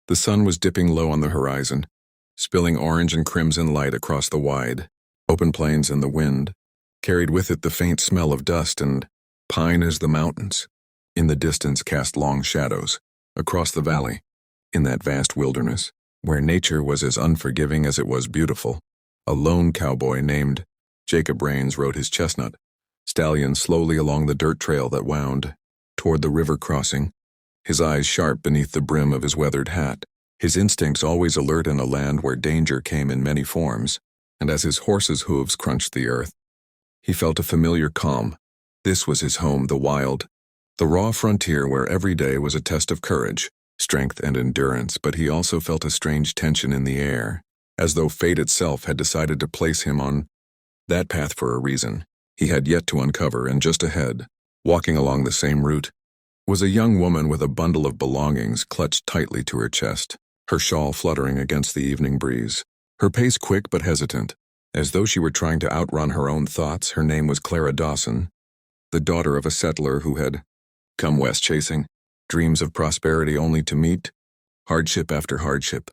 The sun was dipping low on the horizon, spilling orange and crimson light across the wide, open plains, and the wind carried with it the faint smell of dust and pine as the mountains, in the distance, cast long shadows across the valley, in that vast wilderness, where nature was as unforgiving as it was beautiful. A lone cowboy named Jacob Rains rode his chestnut stallion slowly along the dirt trail that wound toward the river crossing, his eyes sharp beneath the brim of his weathered hat, his instincts always alert in a land where danger came in many forms. And as his horse's hooves crunched the earth, he felt a familiar calm. This was his home, the wild, the raw frontier where every day was a test of courage, strength, and endurance. But he also felt a strange tension in the air, as though fate itself had decided to place him on that path for a reason he had yet to uncover. And just ahead, walking along the same route, was a young woman with a bundle of belongings clutched tightly to her chest, her shawl fluttering against the evening breeze, her pace quick but hesitant, as though she were trying to outrun her own thoughts. Her name was Clara Dawson, the daughter of a settler who had come west chasing dreams of prosperity only to meet hardship after hardship.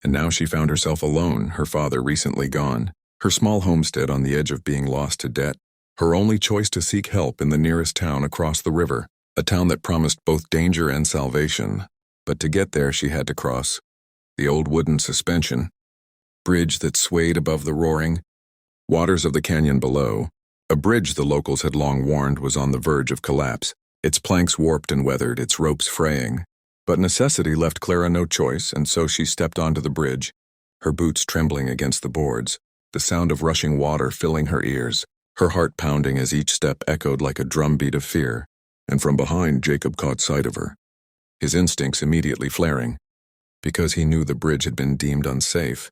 And now she found herself alone, her father recently gone, her small homestead on the edge of being lost to debt, her only choice to seek help in the nearest town across the river, a town that promised both danger and salvation. But to get there she had to cross the old wooden suspension bridge that swayed above the roaring waters of the canyon below, a bridge the locals had long warned was on the verge of collapse, its planks warped and weathered, its ropes fraying. But necessity left Clara no choice, and so she stepped onto the bridge, her boots trembling against the boards, the sound of rushing water filling her ears, her heart pounding as each step echoed like a drumbeat of fear. And from behind, Jacob caught sight of her, his instincts immediately flaring, because he knew the bridge had been deemed unsafe.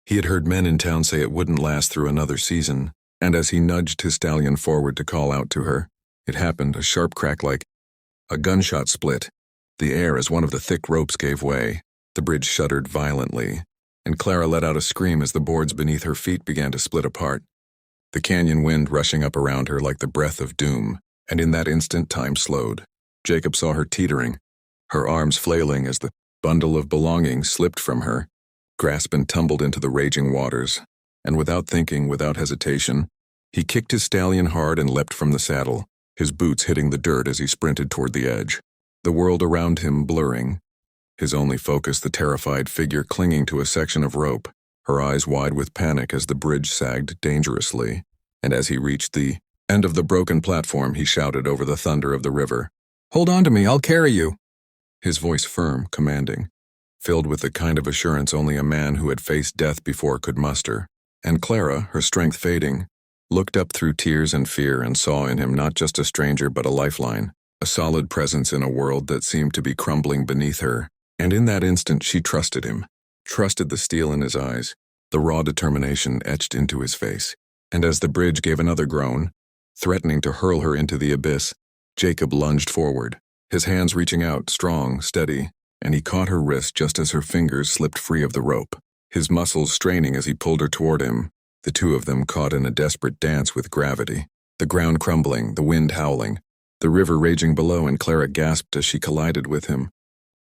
He had heard men in town say it wouldn't last through another season, and as he nudged his stallion forward to call out to her, it happened, a sharp crack like a gunshot split the air as one of the thick ropes gave way. The bridge shuddered violently, and Clara let out a scream as the boards beneath her feet began to split apart, the canyon wind rushing up around her like the breath of doom. And in that instant, time slowed. Jacob saw her teetering, her arms flailing as the bundle of belongings slipped from her, grasped and tumbled into the raging waters. And without thinking, without hesitation, he kicked his stallion hard and leapt from the saddle, his boots hitting the dirt as he sprinted toward the edge, the world around him blurring, his only focus the terrified figure clinging to a section of rope, her eyes wide with panic as the bridge sagged dangerously. And as he reached the end of the broken platform, he shouted over the thunder of the river, "Hold on to me, I'll carry you." His voice firm, commanding, filled with the kind of assurance only a man who had faced death before could muster. And Clara, her strength fading, looked up through tears and fear and saw in him not just a stranger but a lifeline, a solid presence in a world that seemed to be crumbling beneath her. And in that instant she trusted him, trusted the steel in his eyes, the raw determination etched into his face. And as the bridge gave another groan, threatening to hurl her into the abyss, Jacob lunged forward, his hands reaching out, strong, steady, and he caught her wrist just as her fingers slipped free of the rope, his muscles straining as he pulled her toward him, the two of them caught in a desperate dance with gravity, the ground crumbling, the wind howling, the river raging below. And Clara gasped as she collided with him,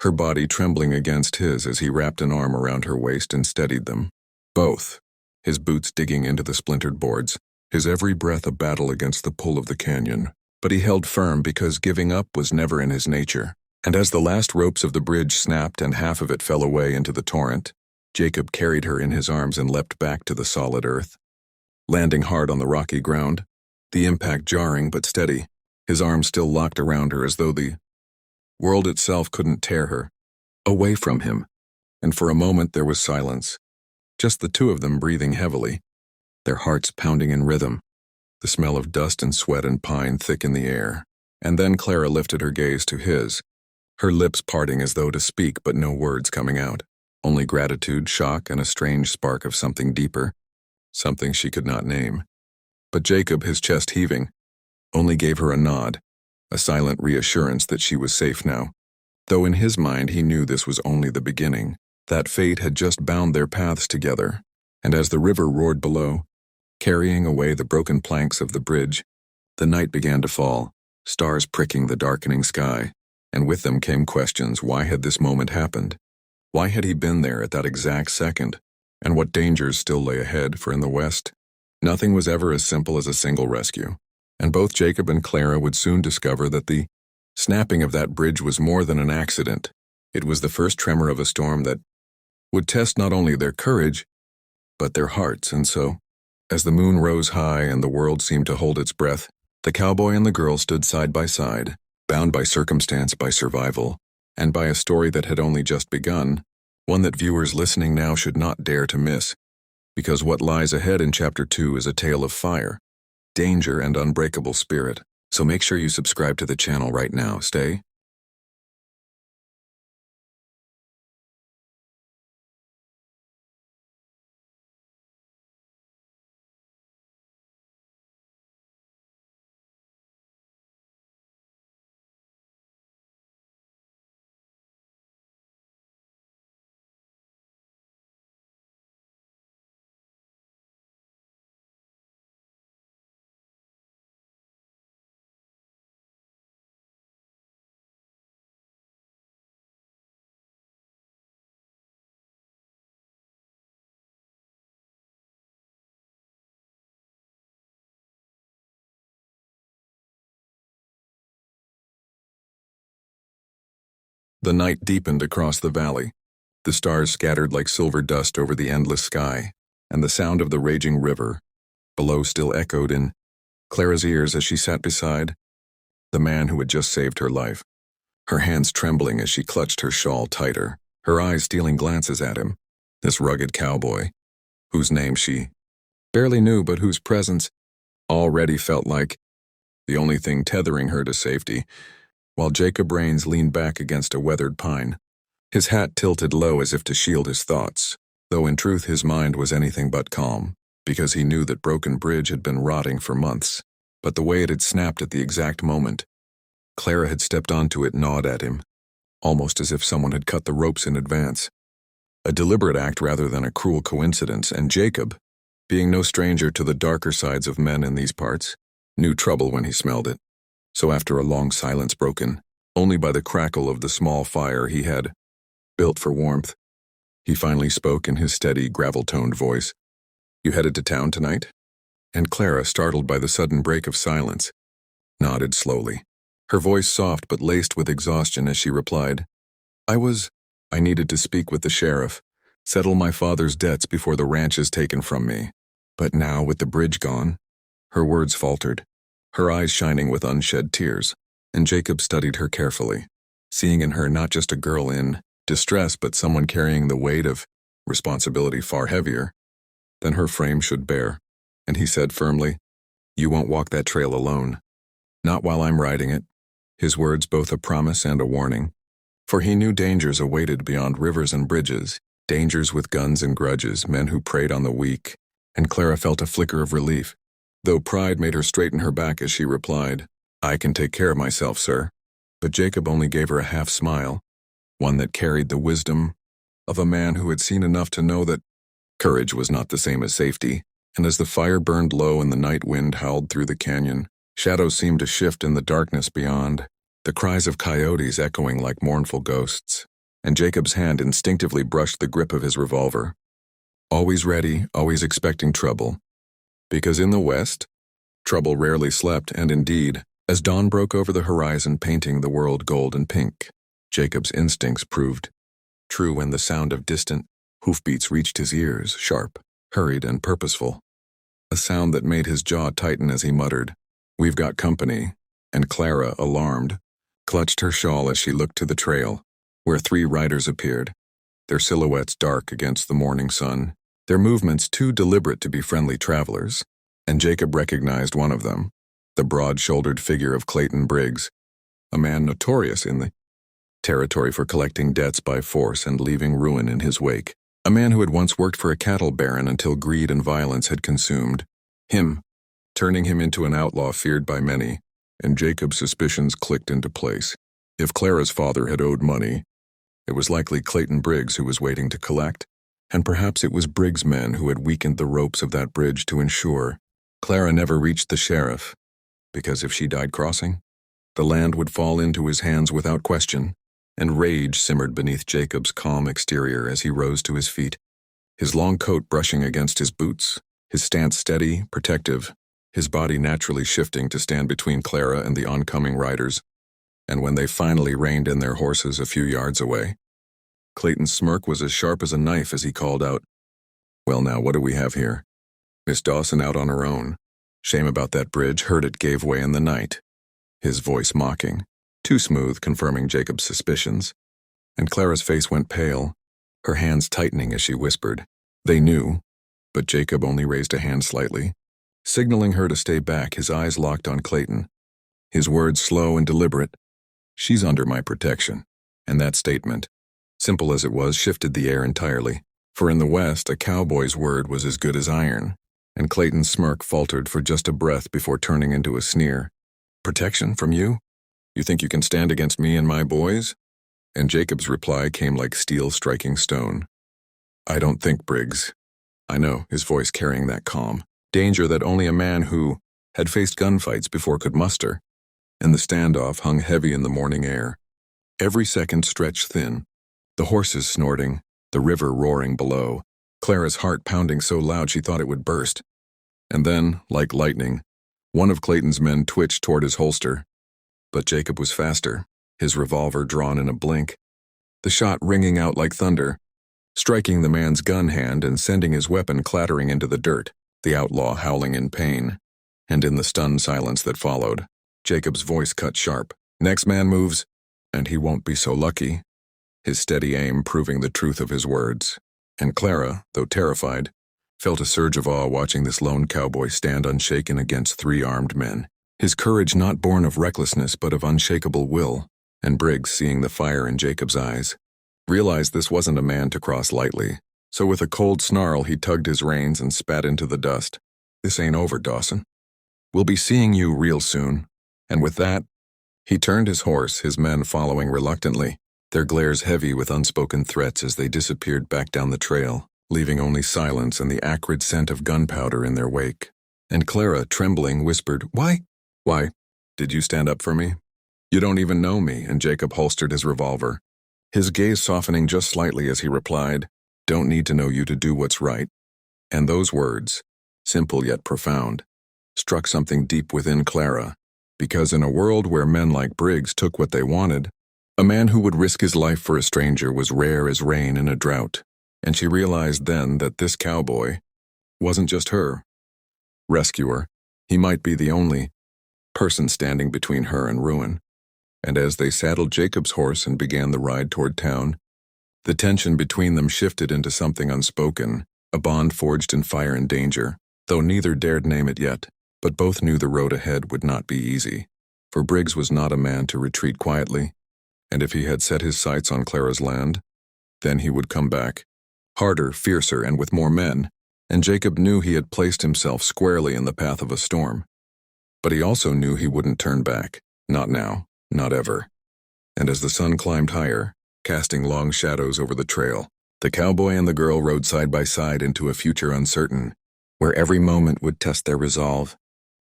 her body trembling against his as he wrapped an arm around her waist and steadied them, both, his boots digging into the splintered boards, his every breath a battle against the pull of the canyon. But he held firm because giving up was never in his nature. And as the last ropes of the bridge snapped and half of it fell away into the torrent, Jacob carried her in his arms and leapt back to the solid earth, landing hard on the rocky ground, the impact jarring but steady, his arms still locked around her as though the world itself couldn't tear her away from him. And for a moment there was silence, just the two of them breathing heavily, their hearts pounding in rhythm, the smell of dust and sweat and pine thick in the air. And then Clara lifted her gaze to his, her lips parting as though to speak but no words coming out, only gratitude, shock, and a strange spark of something deeper, something she could not name. But Jacob, his chest heaving, only gave her a nod, a silent reassurance that she was safe now, though in his mind he knew this was only the beginning, that fate had just bound their paths together. And as the river roared below, carrying away the broken planks of the bridge, the night began to fall, stars pricking the darkening sky, and with them came questions. Why had this moment happened? Why had he been there at that exact second? And what dangers still lay ahead, for in the West, nothing was ever as simple as a single rescue. And both Jacob and Clara would soon discover that the snapping of that bridge was more than an accident. It was the first tremor of a storm that would test not only their courage, but their hearts. And so, as the moon rose high and the world seemed to hold its breath, the cowboy and the girl stood side by side, bound by circumstance, by survival, and by a story that had only just begun, one that viewers listening now should not dare to miss, because what lies ahead in Chapter 2 is a tale of fire, danger, and unbreakable spirit. So make sure you subscribe to the channel right now. Stay. The night deepened across the valley. The stars scattered like silver dust over the endless sky, and the sound of the raging river below still echoed in Clara's ears as she sat beside the man who had just saved her life, her hands trembling as she clutched her shawl tighter, her eyes stealing glances at him, this rugged cowboy, whose name she barely knew but whose presence already felt like the only thing tethering her to safety. While Jacob Rains leaned back against a weathered pine, his hat tilted low as if to shield his thoughts, though in truth his mind was anything but calm, because he knew that Broken Bridge had been rotting for months, but the way it had snapped at the exact moment Clara had stepped onto it gnawed at him, almost as if someone had cut the ropes in advance. A deliberate act rather than a cruel coincidence, and Jacob, being no stranger to the darker sides of men in these parts, knew trouble when he smelled it. So after a long silence broken only by the crackle of the small fire he had built for warmth, he finally spoke in his steady, gravel-toned voice. "You headed to town tonight?" And Clara, startled by the sudden break of silence, nodded slowly, her voice soft but laced with exhaustion as she replied, I needed to speak with the sheriff, settle my father's debts before the ranch is taken from me. But now, with the bridge gone," her words faltered, her eyes shining with unshed tears, and Jacob studied her carefully, seeing in her not just a girl in distress but someone carrying the weight of responsibility far heavier than her frame should bear, and he said firmly, "You won't walk that trail alone. Not while I'm riding it," his words both a promise and a warning, for he knew dangers awaited beyond rivers and bridges, dangers with guns and grudges, men who preyed on the weak, and Clara felt a flicker of relief, though pride made her straighten her back as she replied, "I can take care of myself, sir." But Jacob only gave her a half smile, one that carried the wisdom of a man who had seen enough to know that courage was not the same as safety, and as the fire burned low and the night wind howled through the canyon, shadows seemed to shift in the darkness beyond, the cries of coyotes echoing like mournful ghosts, and Jacob's hand instinctively brushed the grip of his revolver. Always ready, always expecting trouble. Because in the West, trouble rarely slept, and indeed, as dawn broke over the horizon painting the world gold and pink, Jacob's instincts proved true when the sound of distant hoofbeats reached his ears, sharp, hurried, and purposeful. A sound that made his jaw tighten as he muttered, "We've got company," and Clara, alarmed, clutched her shawl as she looked to the trail, where 3 riders appeared, their silhouettes dark against the morning sun, their movements too deliberate to be friendly travelers, and Jacob recognized one of them, the broad-shouldered figure of Clayton Briggs, a man notorious in the territory for collecting debts by force and leaving ruin in his wake, a man who had once worked for a cattle baron until greed and violence had consumed him, turning him into an outlaw feared by many, and Jacob's suspicions clicked into place. If Clara's father had owed money, it was likely Clayton Briggs who was waiting to collect, and perhaps it was Briggs' men who had weakened the ropes of that bridge to ensure Clara never reached the sheriff, because if she died crossing, the land would fall into his hands without question. and rage simmered beneath Jacob's calm exterior as he rose to his feet, his long coat brushing against his boots, his stance steady, protective, his body naturally shifting to stand between Clara and the oncoming riders. And when they finally reined in their horses a few yards away, Clayton's smirk was as sharp as a knife as he called out, "Well now, what do we have here? Miss Dawson out on her own. Shame about that bridge, heard it gave way in the night." His voice mocking, too smooth, confirming Jacob's suspicions. And Clara's face went pale, her hands tightening as she whispered. They knew, but Jacob only raised a hand slightly, signaling her to stay back, his eyes locked on Clayton. His words slow and deliberate. "She's under my protection." And that statement, simple as it was, shifted the air entirely. For in the West, a cowboy's word was as good as iron, and Clayton's smirk faltered for just a breath before turning into a sneer. "Protection from you? You think you can stand against me and my boys?" And Jacob's reply came like steel striking stone. "I don't think, Briggs." I know, his voice carrying that calm danger that only a man who had faced gunfights before could muster. And the standoff hung heavy in the morning air. Every second stretched thin, the horses snorting, the river roaring below, Clara's heart pounding so loud she thought it would burst. And then, like lightning, one of Clayton's men twitched toward his holster. But Jacob was faster, his revolver drawn in a blink, the shot ringing out like thunder, striking the man's gun hand and sending his weapon clattering into the dirt, the outlaw howling in pain. And in the stunned silence that followed, Jacob's voice cut sharp. "Next man moves, and he won't be so lucky," his steady aim proving the truth of his words. And Clara, though terrified, felt a surge of awe watching this lone cowboy stand unshaken against 3 armed men, his courage not born of recklessness but of unshakable will. And Briggs, seeing the fire in Jacob's eyes, realized this wasn't a man to cross lightly, so with a cold snarl he tugged his reins and spat into the dust. "This ain't over, Dawson. We'll be seeing you real soon." And with that, he turned his horse, his men following reluctantly, their glares heavy with unspoken threats as they disappeared back down the trail, leaving only silence and the acrid scent of gunpowder in their wake. And Clara, trembling, whispered, Why, did you stand up for me? You don't even know me." And Jacob holstered his revolver, his gaze softening just slightly as he replied, "Don't need to know you to do what's right." And those words, simple yet profound, struck something deep within Clara, because in a world where men like Briggs took what they wanted, a man who would risk his life for a stranger was rare as rain in a drought. And she realized then that this cowboy wasn't just her rescuer. He might be the only person standing between her and ruin. And as they saddled Jacob's horse and began the ride toward town, the tension between them shifted into something unspoken, a bond forged in fire and danger, though neither dared name it yet. But both knew the road ahead would not be easy, for Briggs was not a man to retreat quietly, and if he had set his sights on Clara's land, then he would come back, harder, fiercer, and with more men, and Jacob knew he had placed himself squarely in the path of a storm. But he also knew he wouldn't turn back, not now, not ever. And as the sun climbed higher, casting long shadows over the trail, the cowboy and the girl rode side by side into a future uncertain, where every moment would test their resolve,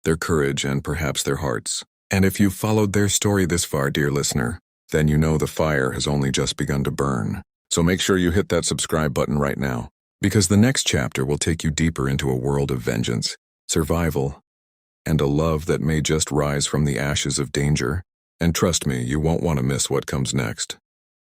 their courage, and perhaps their hearts. And if you've followed their story this far, dear listener, then you know the fire has only just begun to burn. So make sure you hit that subscribe button right now, because the next chapter will take you deeper into a world of vengeance, survival, and a love that may just rise from the ashes of danger. And trust me, you won't want to miss what comes next.